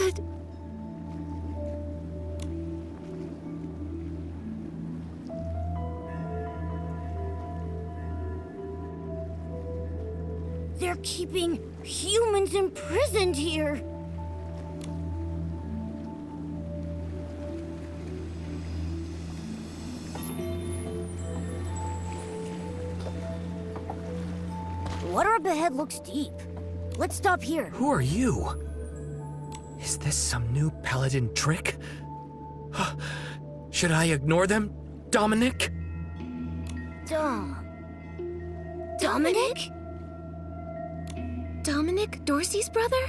could... They're keeping humans imprisoned here. Water up ahead looks deep. Let's stop here. Who are you? Is this some new paladin trick? Should I ignore them, Dominic? Dominic? Dominic, Dorsey's brother?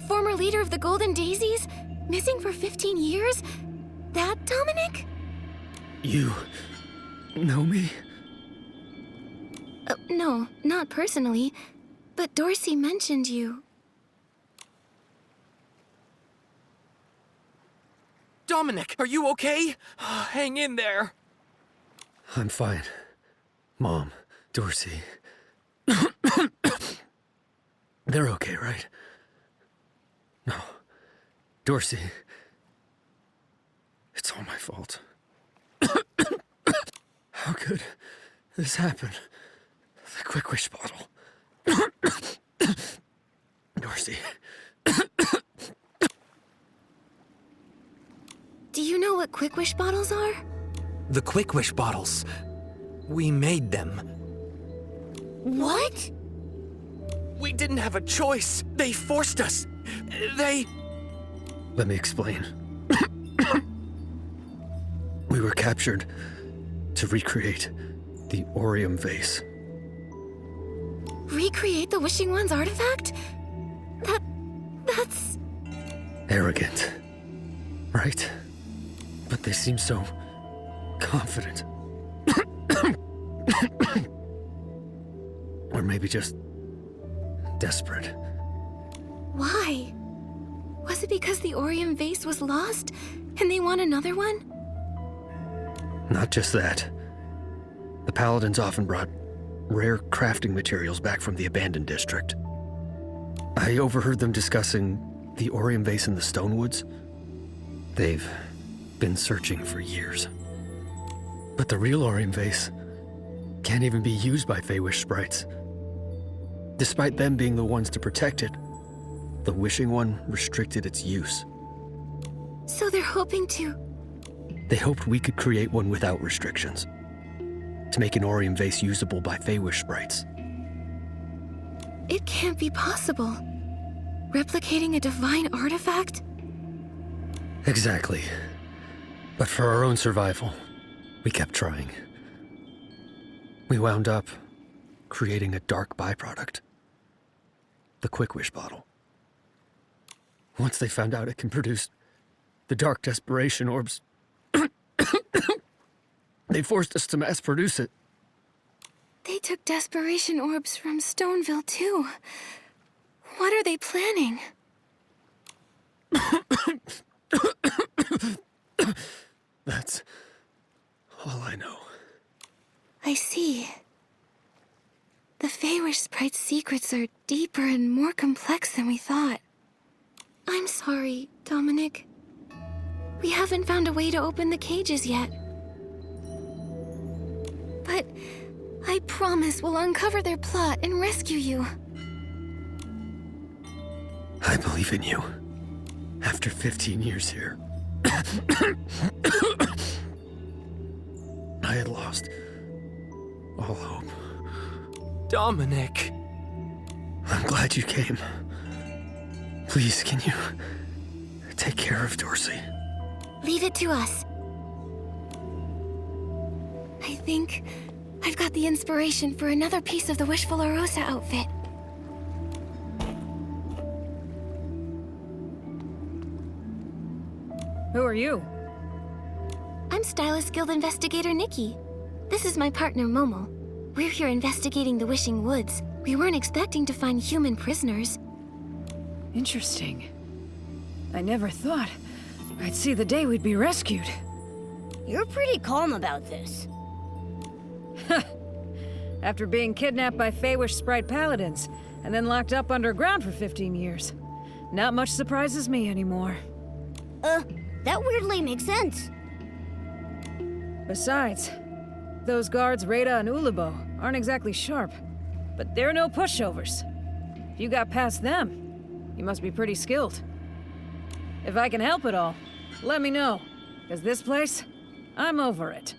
Former leader of the Golden Daisies? Missing for 15 years? That Dominic? You know me? No, not personally. But Dorsey mentioned you. Dominic, are you okay? Hang in there. I'm fine. Mom, Dorsey. They're okay, right? No. Dorsey. It's all my fault. How could this happen? The Quick Wish bottle. Dorsey. Do you know what Quick Wish bottles are? The Quick Wish bottles. We made them. What? We didn't have a choice. They forced us. They... Let me explain. We were captured to recreate the Orium vase. Recreate the Wishing One's artifact? That's... Arrogant. Right? But they seem so confident. Or maybe just desperate. Why? Was it because the Orium vase was lost and they want another one? Not just that. The Paladins often brought rare crafting materials back from the abandoned district. I overheard them discussing the Orium vase in the Stonewoods. They've been searching for years. But the real Orium vase can't even be used by Feywish sprites. Despite them being the ones to protect it, the Wishing One restricted its use. So they're hoping to... They hoped we could create one without restrictions, to make an Orium vase usable by Feywish sprites. It can't be possible. Replicating a divine artifact? Exactly. But for our own survival, we kept trying. We wound up creating a dark byproduct. The Quick Wish bottle. Once they found out it can produce the dark desperation orbs, they forced us to mass produce it. They took desperation orbs from Stoneville too. What are they planning? That's all I know. I see. The Feywish sprite's secrets are deeper and more complex than we thought. I'm sorry, Dominic. We haven't found a way to open the cages yet. But I promise we'll uncover their plot and rescue you. I believe in you. After 15 years here. I had lost all hope. Dominic. I'm glad you came. Please, can you take care of Dorsey? Leave it to us. I think I've got the inspiration for another piece of the Wishful Arosa outfit. Who are you? I'm Stylist Guild Investigator Nikki. This is my partner Momo. We're here investigating the Wishing Woods. We weren't expecting to find human prisoners. Interesting. I never thought I'd see the day we'd be rescued. You're pretty calm about this. After being kidnapped by Feywish Sprite Paladins, and then locked up underground for 15 years. Not much surprises me anymore. That weirdly makes sense. Besides, those guards Rada and Ulubo aren't exactly sharp, but they're no pushovers. If you got past them, you must be pretty skilled. If I can help at all, let me know, because this place, I'm over it.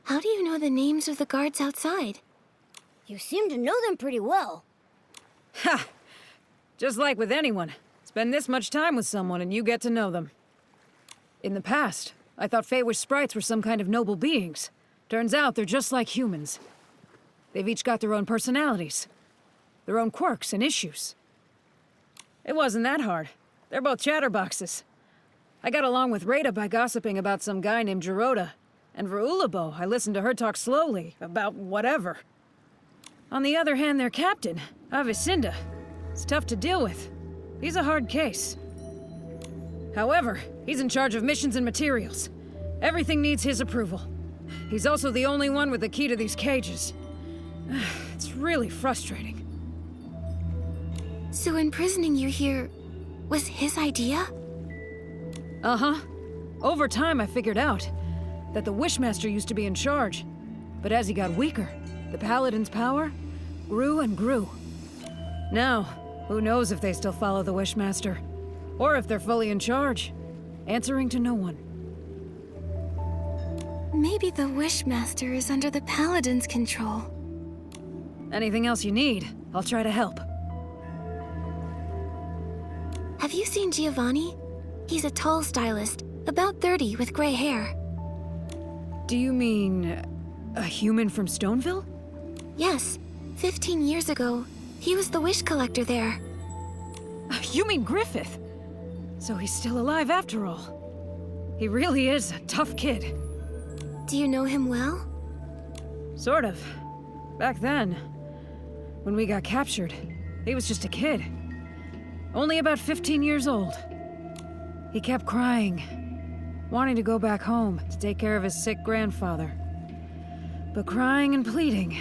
How do you know the names of the guards outside? You seem to know them pretty well. Ha! Just like with anyone. Spend this much time with someone and you get to know them. In the past, I thought Feywish sprites were some kind of noble beings. Turns out they're just like humans. They've each got their own personalities, their own quirks and issues. It wasn't that hard. They're both chatterboxes. I got along with Rada by gossiping about some guy named Geroda, and for Ulubo, I listened to her talk slowly about whatever. On the other hand, their captain, Avicinda, is tough to deal with. He's a hard case. However, he's in charge of missions and materials. Everything needs his approval. He's also the only one with the key to these cages. It's really frustrating. So imprisoning you here was his idea? Uh-huh. Over time, I figured out that the Wishmaster used to be in charge. But as he got weaker, the Paladin's power grew and grew. Now, who knows if they still follow the Wishmaster? Or if they're fully in charge, answering to no one. Maybe the Wishmaster is under the Paladin's control. Anything else you need, I'll try to help. Have you seen Giovanni? He's a tall stylist, about 30 with gray hair. Do you mean a human from Stoneville? Yes, 15 years ago, he was the wish collector there. You mean Griffith? So he's still alive after all. He really is a tough kid. Do you know him well? Sort of. Back then, when we got captured, he was just a kid. Only about 15 years old. He kept crying, wanting to go back home to take care of his sick grandfather. But crying and pleading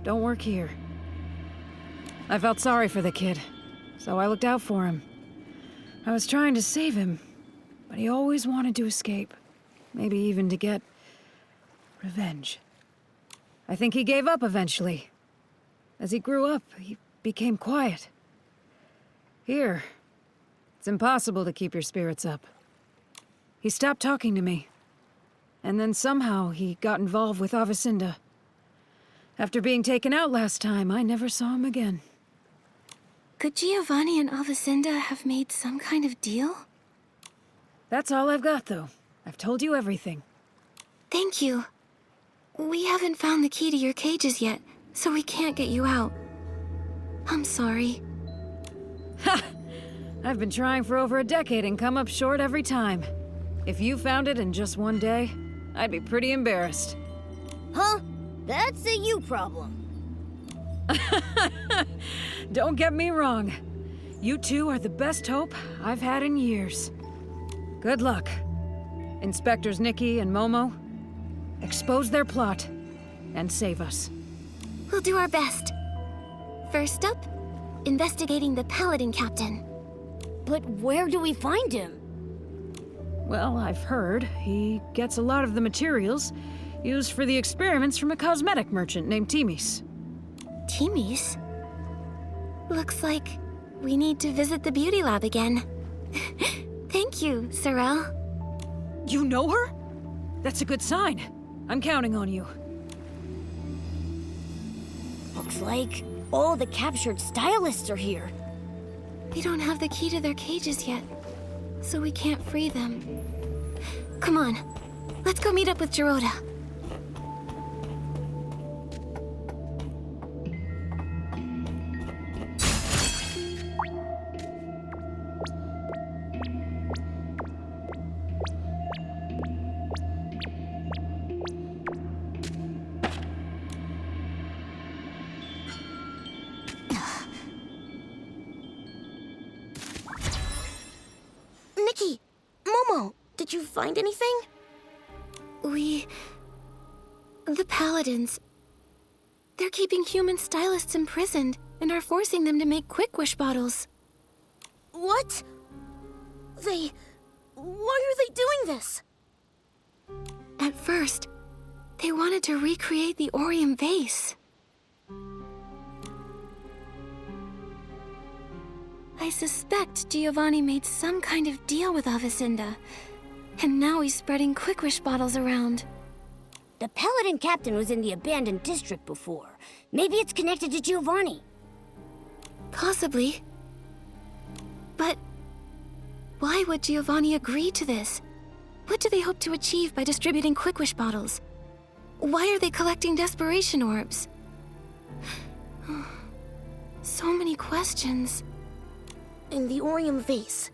don't work here. I felt sorry for the kid, so I looked out for him. I was trying to save him, but he always wanted to escape. Maybe even to get revenge. I think he gave up eventually. As he grew up, he became quiet. Here, it's impossible to keep your spirits up. He stopped talking to me. And then somehow he got involved with Avicinda. After being taken out last time, I never saw him again. Could Giovanni and Avicinda have made some kind of deal? That's all I've got, though. I've told you everything. Thank you. We haven't found the key to your cages yet, so we can't get you out. I'm sorry. Ha! I've been trying for over a decade and come up short every time. If you found it in just one day, I'd be pretty embarrassed. Huh? That's a you problem. Don't get me wrong. You two are the best hope I've had in years. Good luck. Inspectors Nikki and Momo, expose their plot and save us. We'll do our best. First up, investigating the Paladin Captain. But where do we find him? Well, I've heard he gets a lot of the materials used for the experiments from a cosmetic merchant named Timis. Timis? Looks like we need to visit the beauty lab again. Thank you, Sorel. You know her? That's a good sign. I'm counting on you. Looks like all the captured stylists are here. We don't have the key to their cages yet, so we can't free them. Come on, let's go meet up with Geroda. Nikki! Momo! Did you find anything? The Paladins. They're keeping human stylists imprisoned. and are forcing them to make Quick Wish bottles. What? Why are they doing this? At first, they wanted to recreate the Orium vase. I suspect Giovanni made some kind of deal with Avicenda, and now he's spreading Quick Wish bottles around. The Paladin captain was in the abandoned district before. Maybe it's connected to Giovanni. Possibly. But why would Giovanni agree to this? What do they hope to achieve by distributing Quick Wish bottles? Why are they collecting desperation orbs? So many questions. In the Orium vase.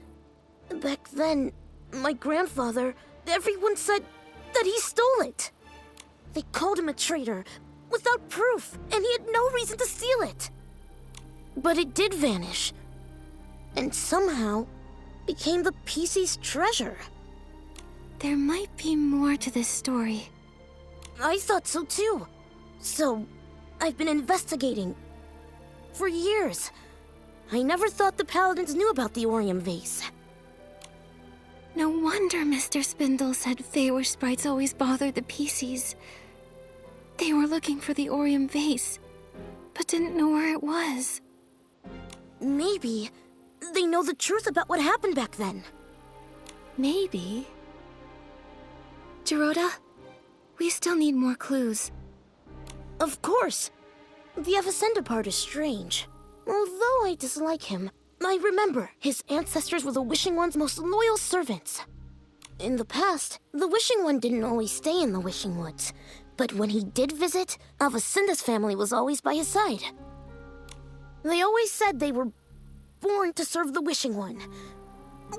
Back then, my grandfather, everyone said that he stole it. They called him a traitor, without proof, and he had no reason to steal it. But it did vanish, and somehow became the PC's treasure. There might be more to this story. I thought so too. So, I've been investigating. For years. I never thought the Paladins knew about the Orium vase. No wonder Mr. Spindle said Feywish sprites always bothered the PCs. They were looking for the Orium vase, but didn't know where it was. Maybe they know the truth about what happened back then. Maybe. Gerota, we still need more clues. Of course. The Avicenda part is strange. Although I dislike him, I remember his ancestors were the Wishing One's most loyal servants. In the past, the Wishing One didn't always stay in the Wishing Woods. But when he did visit, Avicenda's family was always by his side. They always said they were born to serve the Wishing One.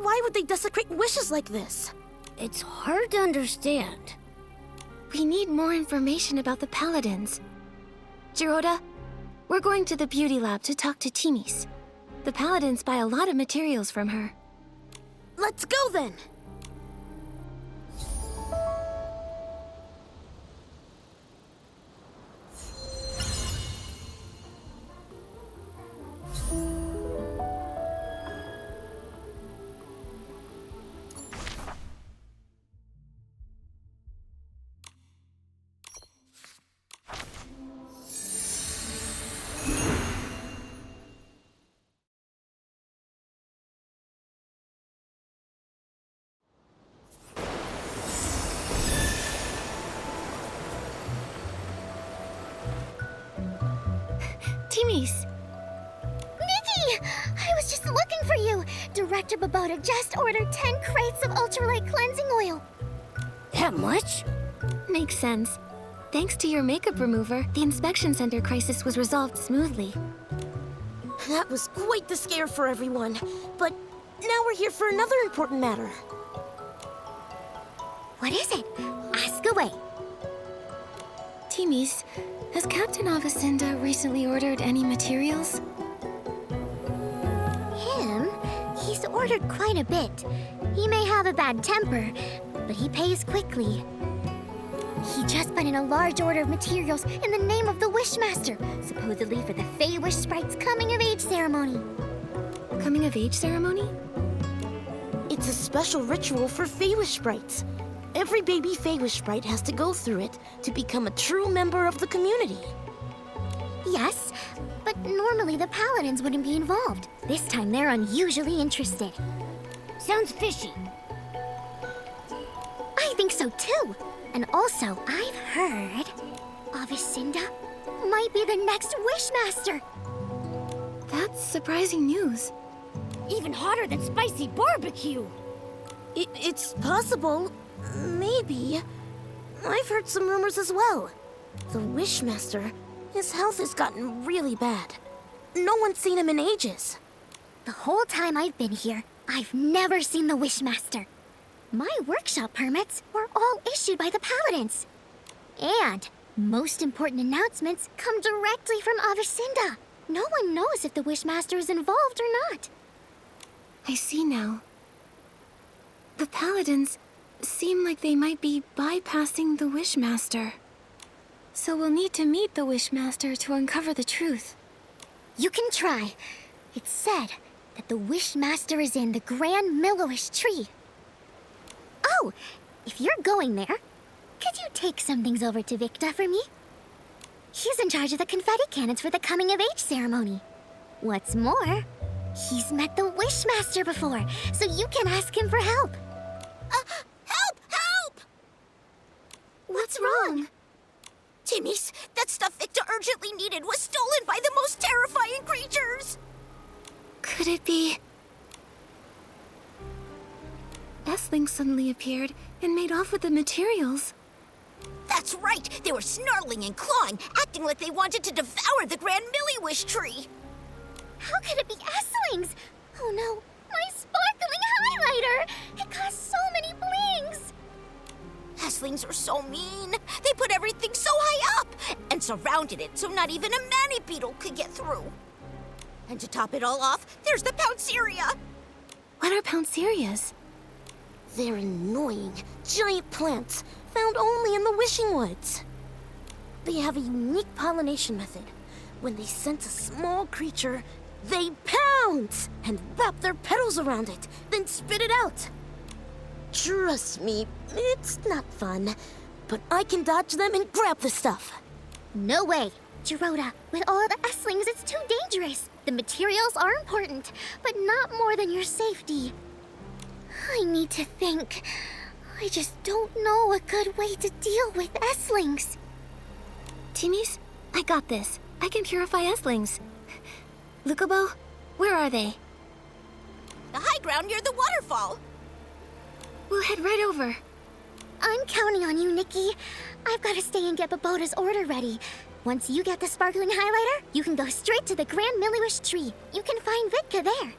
Why would they desecrate wishes like this? It's hard to understand. We need more information about the Paladins. Gerota, we're going to the beauty lab to talk to Timis. The Paladins buy a lot of materials from her. Let's go then! Timis! Nikki! I was just looking for you! Director Babota just ordered 10 crates of ultralight cleansing oil. That much? Makes sense. Thanks to your makeup remover, the inspection center crisis was resolved smoothly. That was quite the scare for everyone. But now we're here for another important matter. What is it? Ask away. Timis, has Captain Avicenda recently ordered any materials? Him? He's ordered quite a bit. He may have a bad temper, but he pays quickly. He just put in a large order of materials in the name of the Wishmaster, supposedly for the Feywish Sprite's coming-of-age ceremony. Coming-of-age ceremony? It's a special ritual for Feywish sprites. Every baby Feywish sprite has to go through it to become a true member of the community. Yes, but normally the Paladins wouldn't be involved. This time they're unusually interested. Sounds fishy. I think so too. And also, I've heard Avicenda might be the next Wishmaster. That's surprising news. Even hotter than spicy barbecue. It's possible. Maybe. I've heard some rumors as well. The Wishmaster, his health has gotten really bad. No one's seen him in ages. The whole time I've been here, I've never seen the Wishmaster. My workshop permits were all issued by the Paladins. And most important announcements come directly from Avicenda. No one knows if the Wishmaster is involved or not. I see now. The Paladins seem like they might be bypassing the Wishmaster. So we'll need to meet the Wishmaster to uncover the truth. You can try. It's said that the Wishmaster is in the Grand Millowish tree. Oh, if you're going there, could you take some things over to Victa for me? He's in charge of the confetti cannons for the coming of age ceremony. What's more, he's met the Wishmaster before, so you can ask him for help. Help! Help! What's wrong? Timmy's, that stuff Victor urgently needed was stolen by the most terrifying creatures! Could it be... Essling suddenly appeared and made off with the materials. That's right! They were snarling and clawing, acting like they wanted to devour the Grand Milliwish tree! How could it be Esslings? Oh no, my sparkling highlighter! It caused so many blings! Esslings are so mean. They put everything so high up and surrounded it so not even a Mani-Beetle could get through. And to top it all off, there's the Pounceria! What are Pouncerias? They're annoying, giant plants found only in the Wishing Woods. They have a unique pollination method. When they sense a small creature, they pounce and wrap their petals around it, then spit it out. Trust me, it's not fun, but I can dodge them and grab the stuff. No way! Gerota, with all the Esslings, it's too dangerous. The materials are important, but not more than your safety. I need to think. I just don't know a good way to deal with Esslings. Timmy's? I got this. I can purify Esslings. Lukubo, where are they? The high ground near the waterfall. We'll head right over. I'm counting on you, Nikki. I've got to stay and get Babota's order ready. Once you get the sparkling highlighter, you can go straight to the Grand Milliwish tree. You can find Vitka there.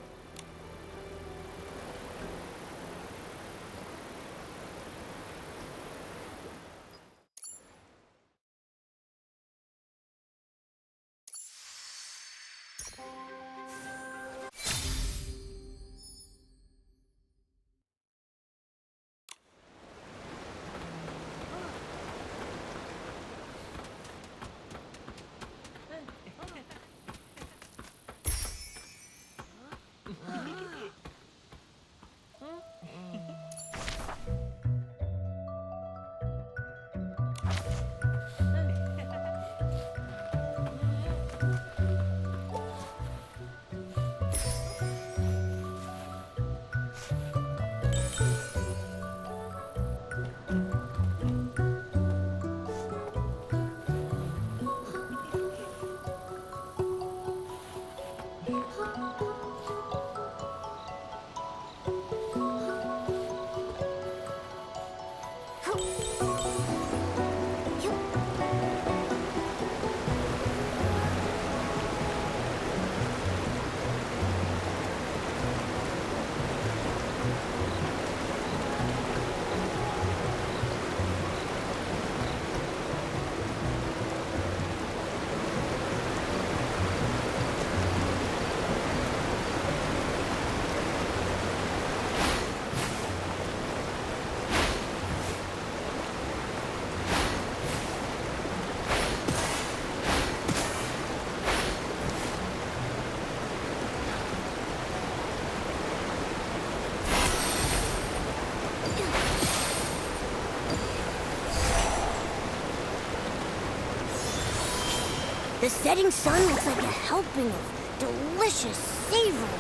The setting sun looks like a helping of delicious, savory.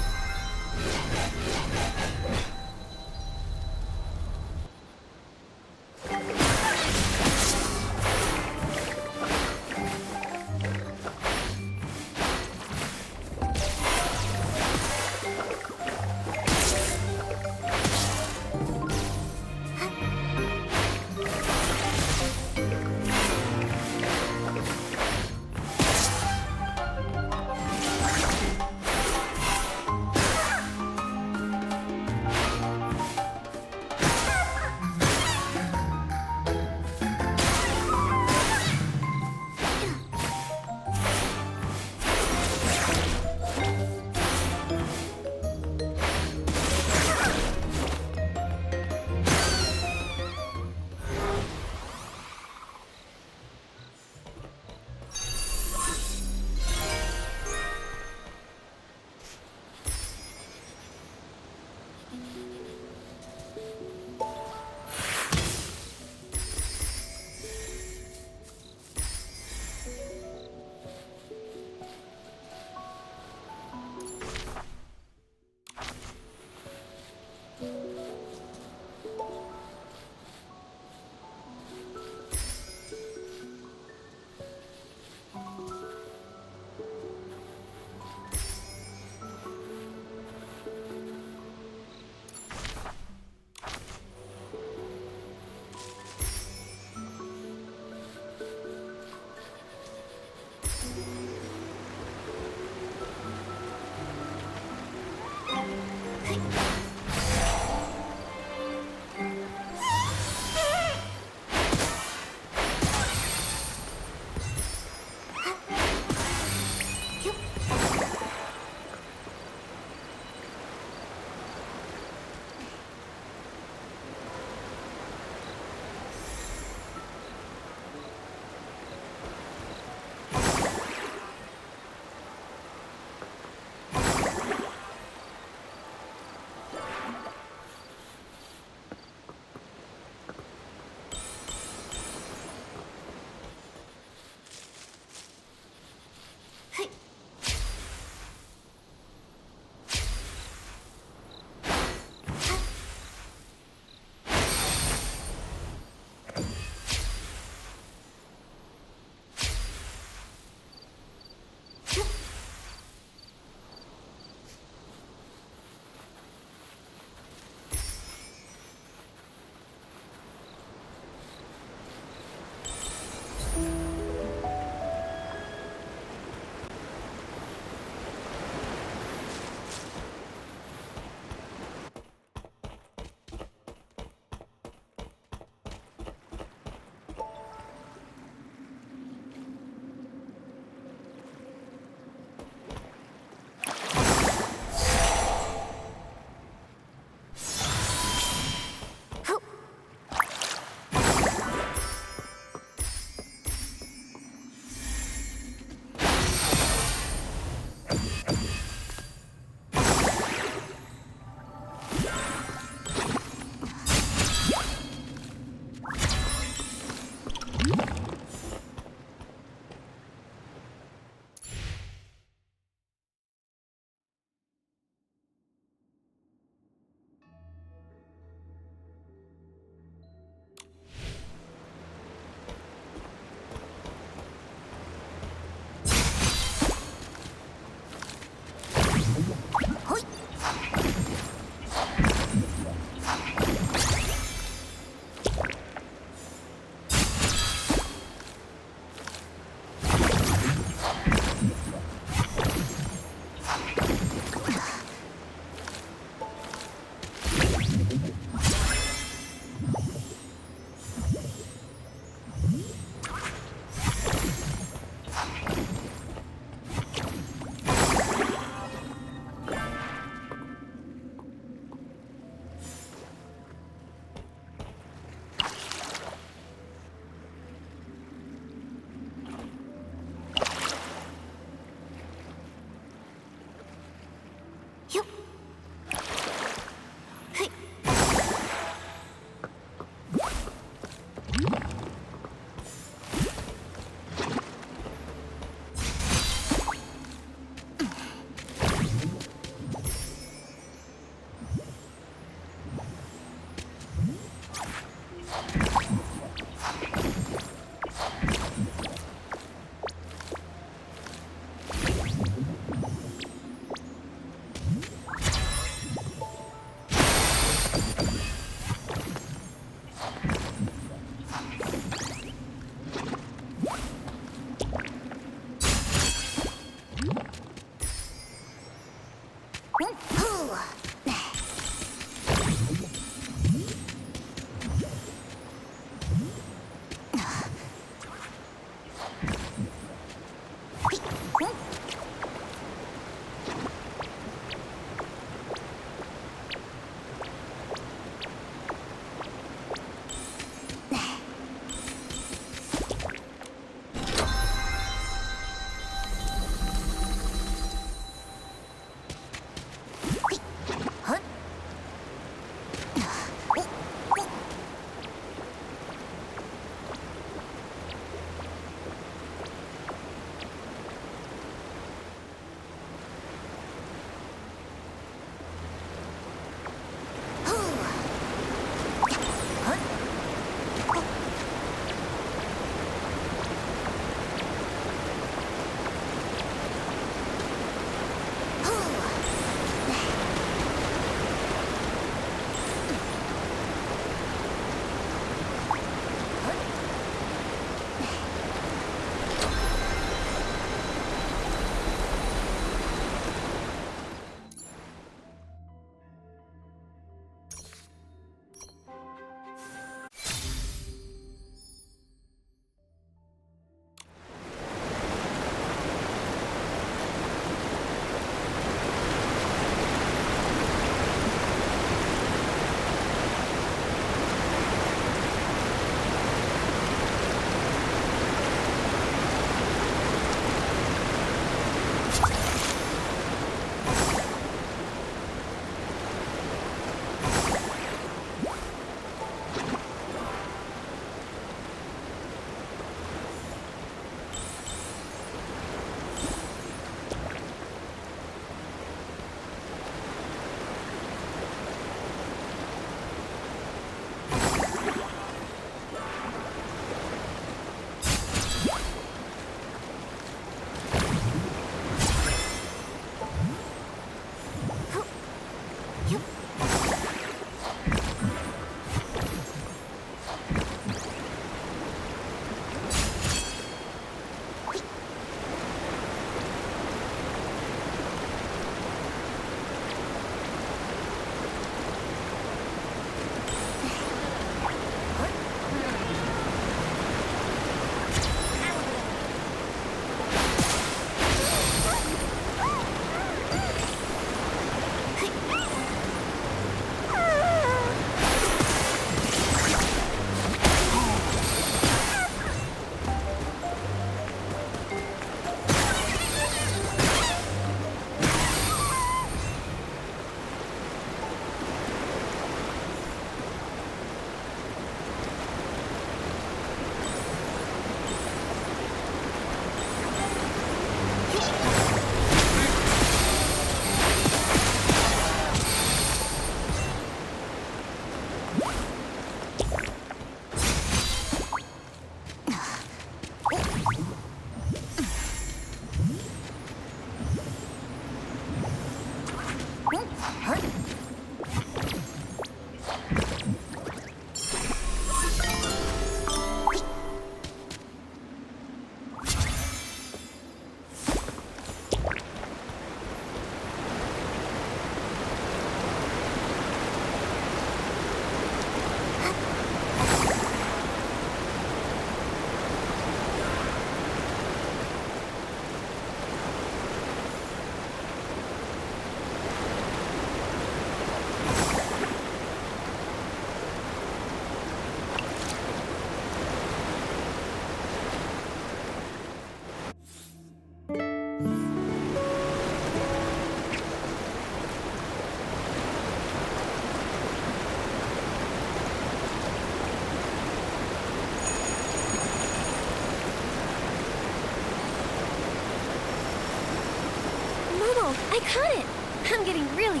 Momo, I caught it! I'm getting really...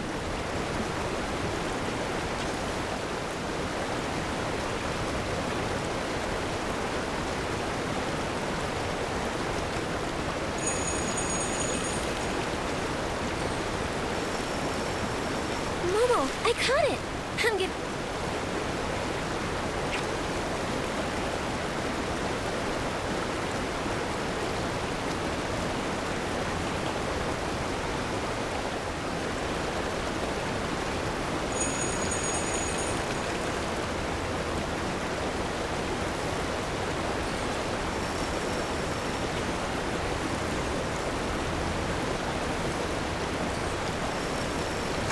Momo, I caught it! I'm getting...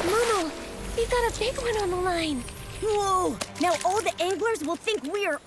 Momo, we've got a big one on the line. Whoa! Now all the anglers will think we are...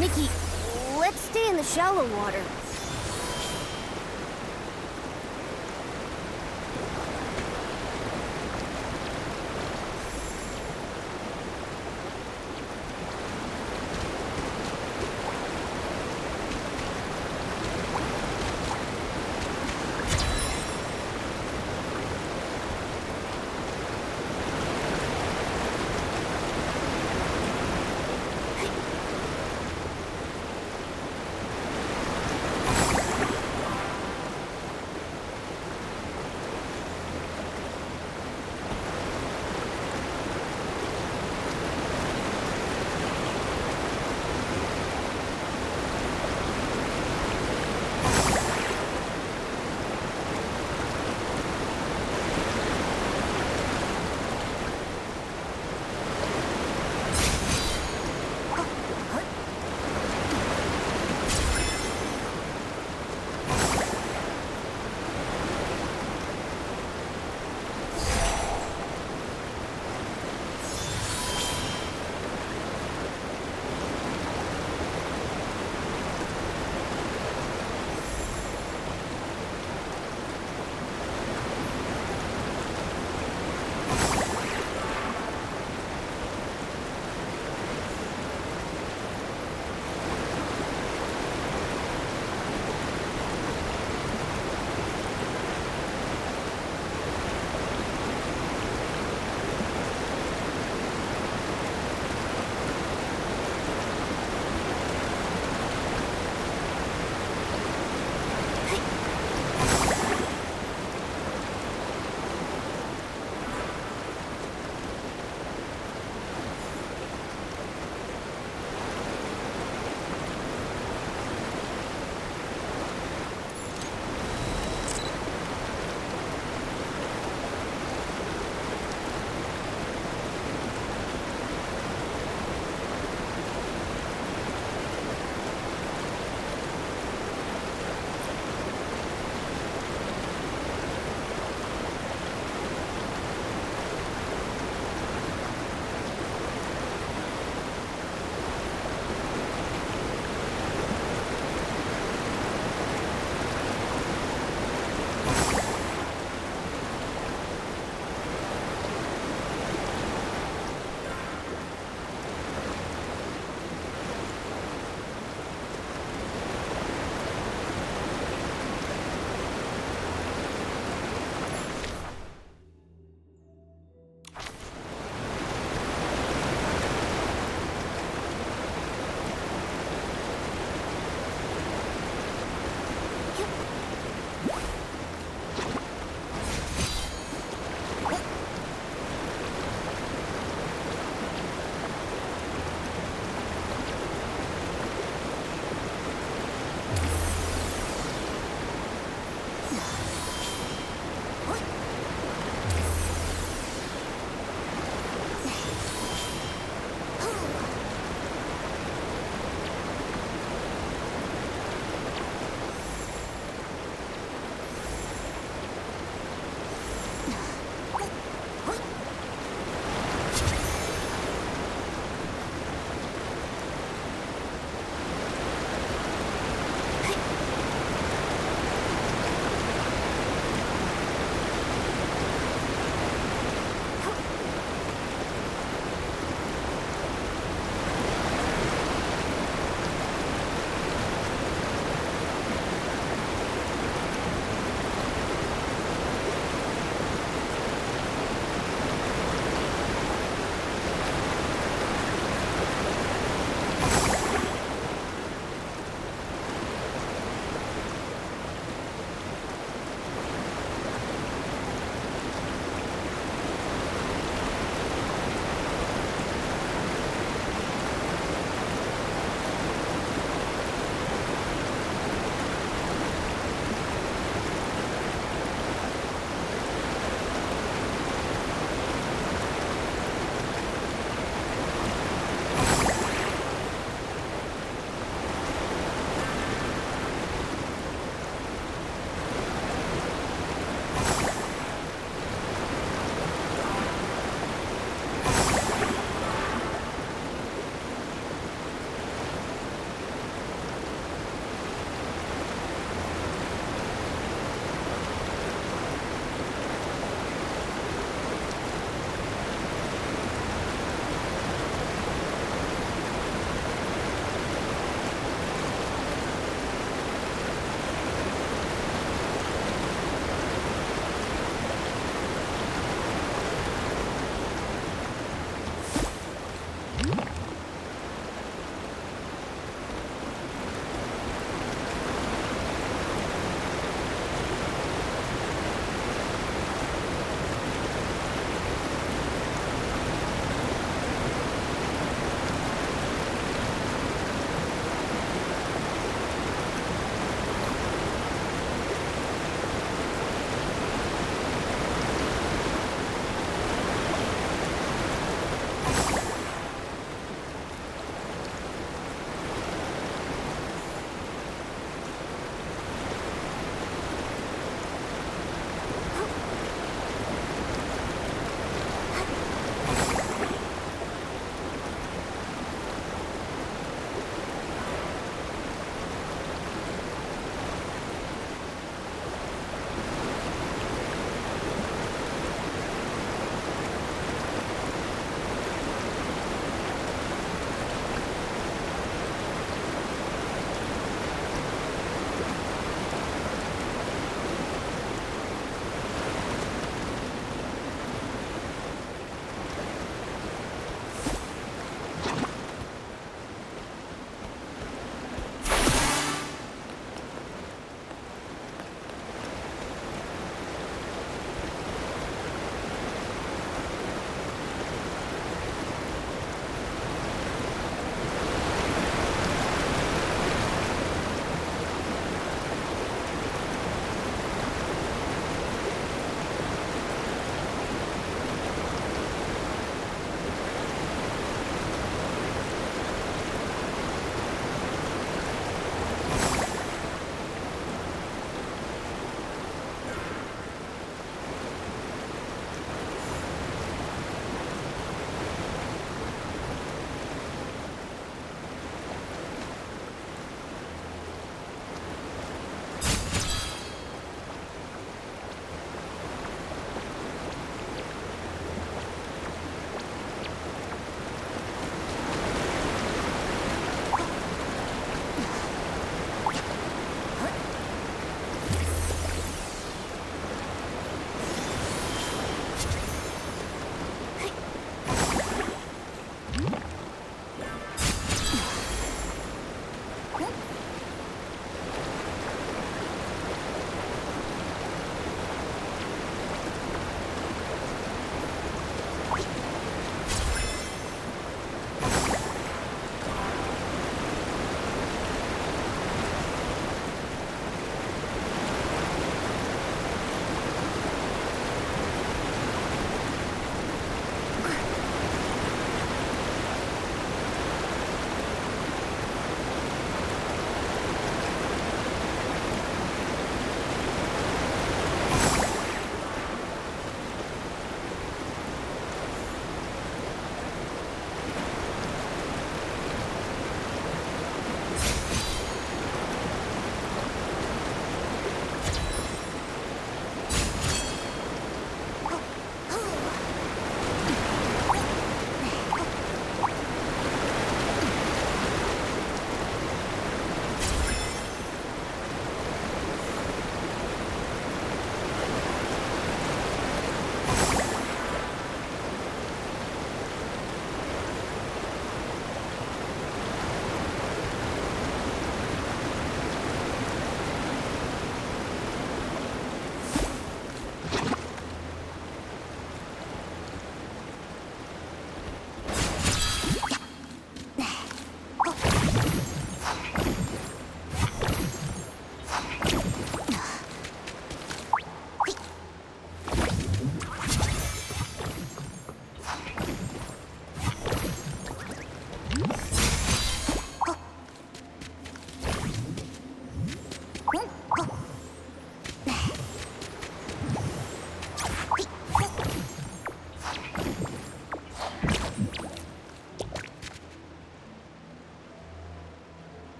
Nikki, let's stay in the shallow water.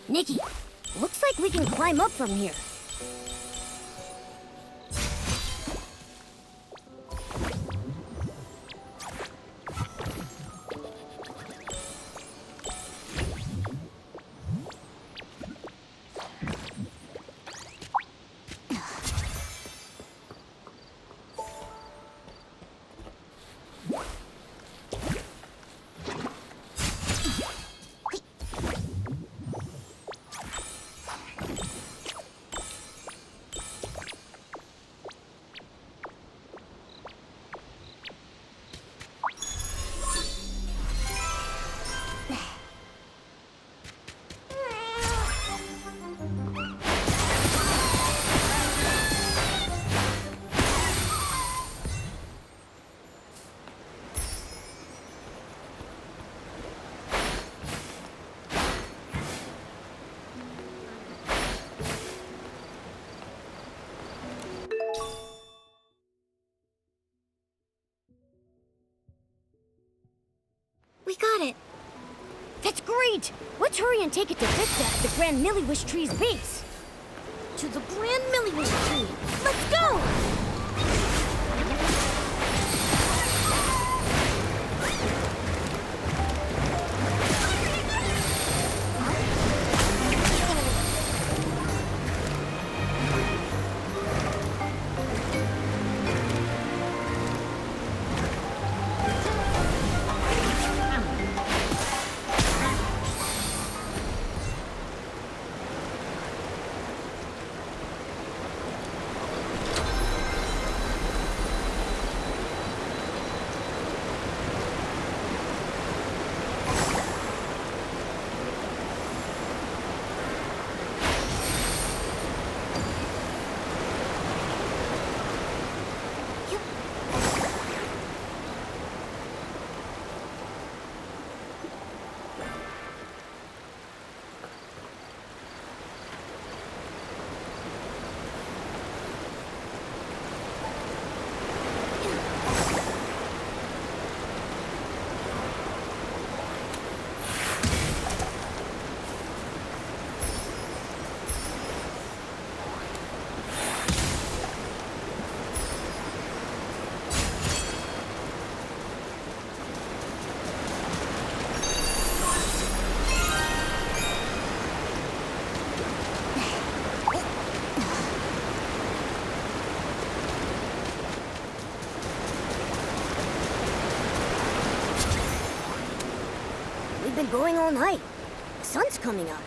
Nikki, looks like we can climb up from here. We got it. That's great! Let's hurry and take it to Vista at the Grand Milliwish Tree's base. To the Grand Milliwish Tree! Let's go! We've been going all night. The sun's coming up.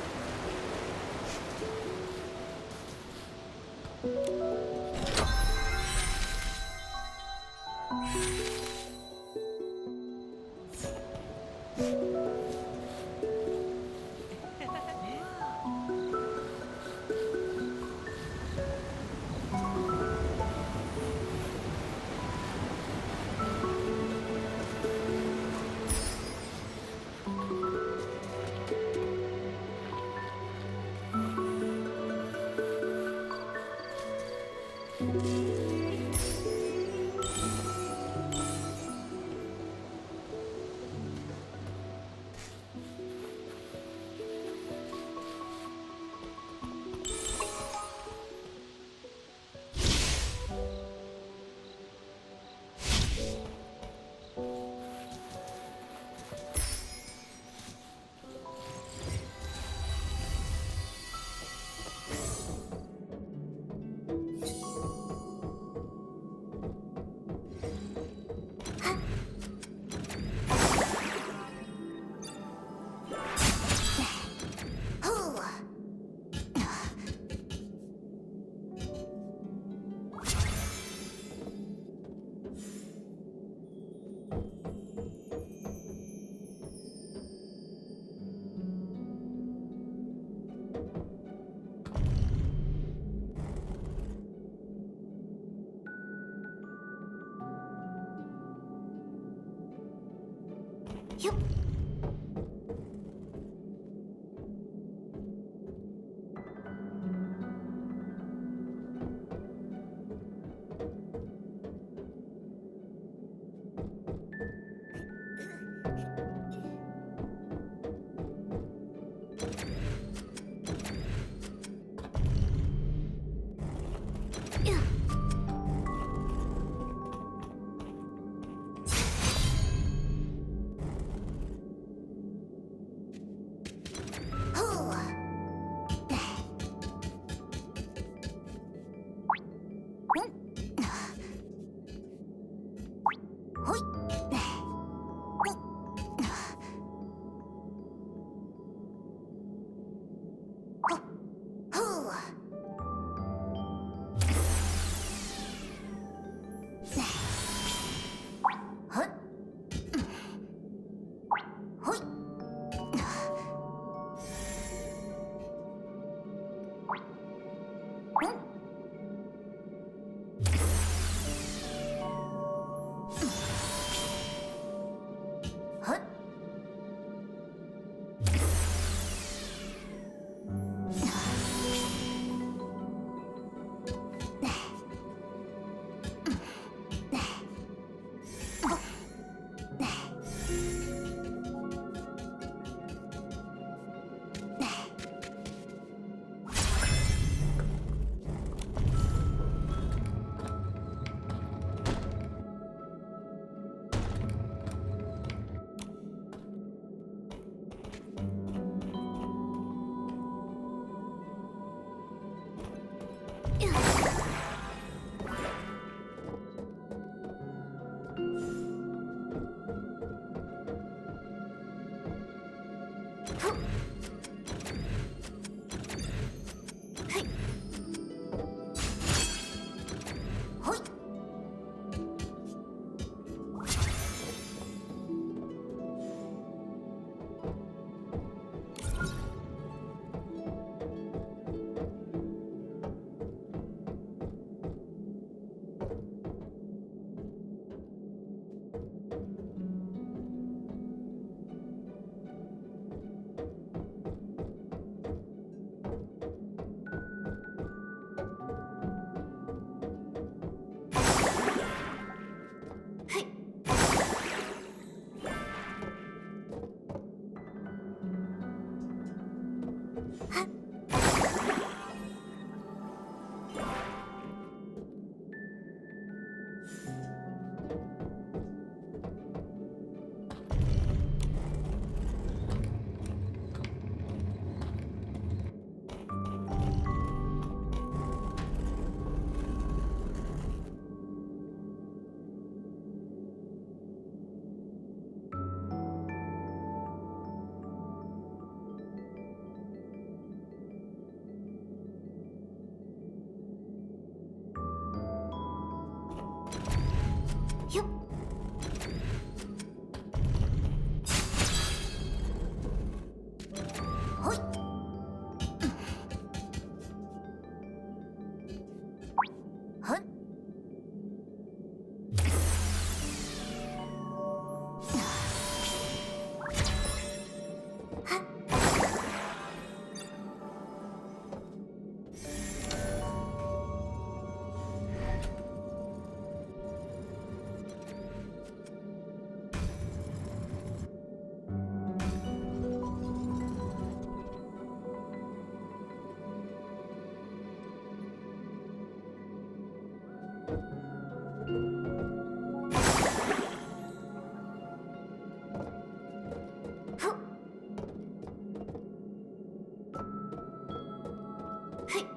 Yup. Hoi. Huh? Hey.